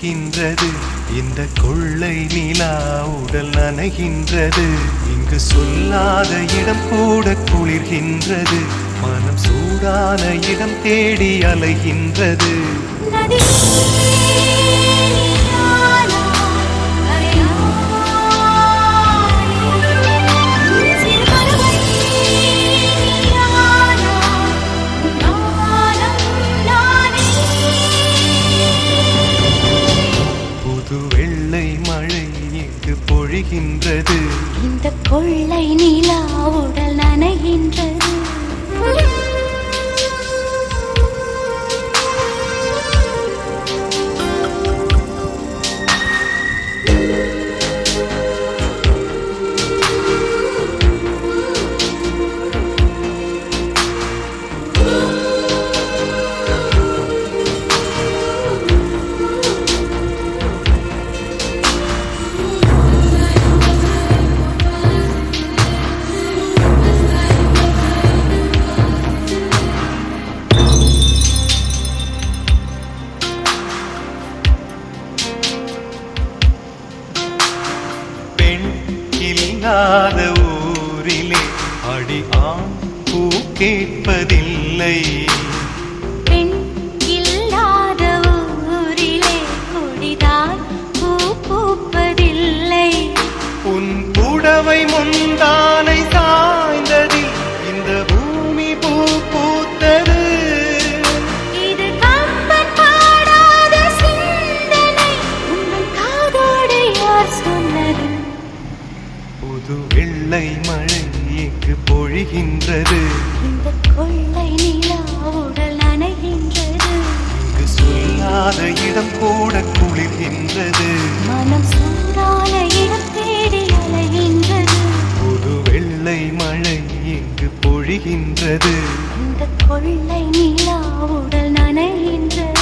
பொழிகின்றது. இந்த கொள்ளை நிலா உடல் நனைகின்றது. இங்கு சொல்லாத இடம் கூட குளிர்கின்றது. மனம் சூடான இடம் தேடி அலைகின்றது. வெள்ளை மழை இங்கு பொழிகின்றது. இந்த கொள்ளை நிலா உடல் நனைகின்றது. இல்லாத ஊரிலே அடி ஆண் பூ கேட்பதில்லை. பெண் இல்லாத ஊரிலே கொடிதான் பூ பூப்பதில்லை. உன் புடவை முந்தானை சாய்ந்ததில் இந்த பூமி பூ பூத்தது. இது கம்பன் பாடாத சிந்தனை, உங்கள் காதோடு யார் சொன்னது? புது வெள்ளை மழை இங்கு பொழிகின்றது. இந்த கொள்ளை நிலா உடல் நனைகின்றது. இங்கு சொல்லாத இடம் கூட குளிர்கின்றது. மனம் சூடான இடம் தேடி அலைகின்றது. புது வெள்ளை மழை இங்கு பொழிகின்றது. இந்த கொள்ளை நிலா உடல் நனைகின்றது.